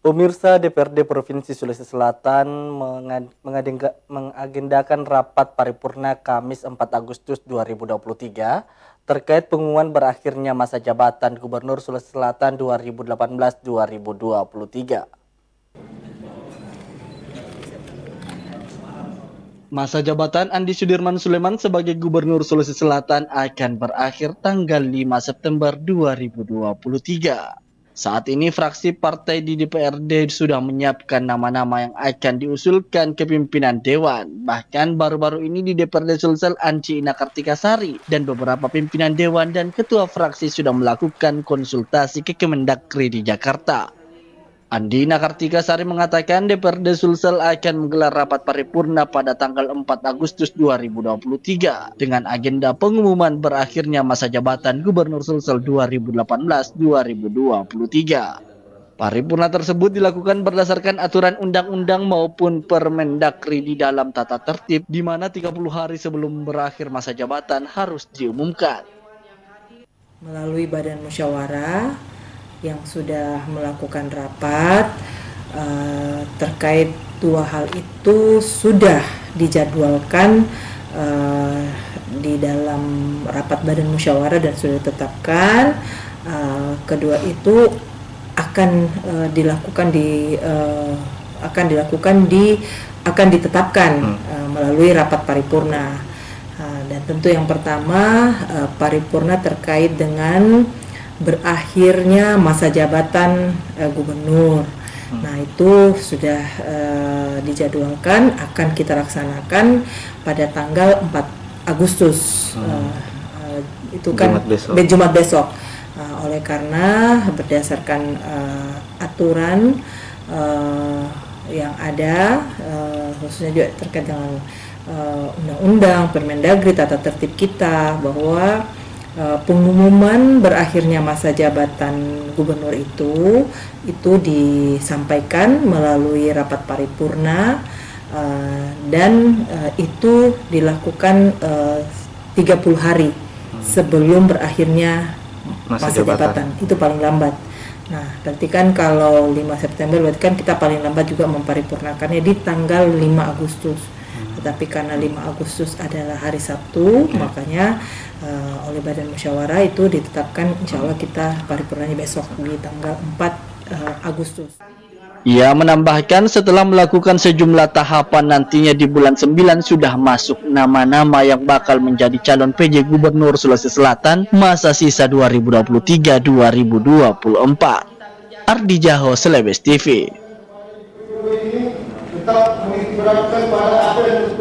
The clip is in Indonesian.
Pemirsa, DPRD Provinsi Sulawesi Selatan mengagendakan rapat paripurna Kamis 4 Agustus 2023 terkait pengumuman berakhirnya masa jabatan Gubernur Sulawesi Selatan 2018-2023. Masa jabatan Andi Sudirman Sulaiman sebagai Gubernur Sulawesi Selatan akan berakhir tanggal 5 September 2023. Saat ini fraksi partai di DPRD sudah menyiapkan nama-nama yang akan diusulkan ke pimpinan Dewan. Bahkan baru-baru ini di DPRD Sulsel, Anci Ina Kartikasari dan beberapa pimpinan Dewan dan ketua fraksi sudah melakukan konsultasi ke Kemendagri di Jakarta. Andi Ina Kartikasari mengatakan DPRD Sulsel akan menggelar rapat paripurna pada tanggal 4 Agustus 2023 dengan agenda pengumuman berakhirnya masa jabatan Gubernur Sulsel 2018-2023. Paripurna tersebut dilakukan berdasarkan aturan undang-undang maupun Permendagri di dalam tata tertib di mana 30 hari sebelum berakhir masa jabatan harus diumumkan. Melalui Badan Musyawarah yang sudah melakukan rapat terkait dua hal itu sudah dijadwalkan di dalam rapat Badan Musyawarah dan sudah ditetapkan. Kedua itu akan ditetapkan melalui rapat paripurna. Dan tentu yang pertama paripurna terkait dengan berakhirnya masa jabatan gubernur. Nah, itu sudah dijadwalkan akan kita laksanakan pada tanggal 4 Agustus. Itu kan Jumat besok. Oleh karena berdasarkan aturan yang ada, khususnya juga terkait dengan undang-undang, Permendagri, tata tertib kita, bahwa pengumuman berakhirnya masa jabatan gubernur itu disampaikan melalui rapat paripurna dan itu dilakukan 30 hari sebelum berakhirnya masa jabatan. Itu paling lambat. Nah, berarti kan kalau 5 September berarti kan kita paling lambat juga memparipurnakannya di tanggal 5 Agustus. Tetapi karena 5 Agustus adalah hari Sabtu, makanya oleh Badan Musyawarah itu ditetapkan insya Allah kita paripurnanya besok di tanggal 4 Agustus. Ia menambahkan setelah melakukan sejumlah tahapan nantinya di bulan 9 sudah masuk nama-nama yang bakal menjadi calon PJ Gubernur Sulawesi Selatan masa sisa 2023-2024. Ardi Jaho, Celebes TV. Tetap mengikut pada apa yang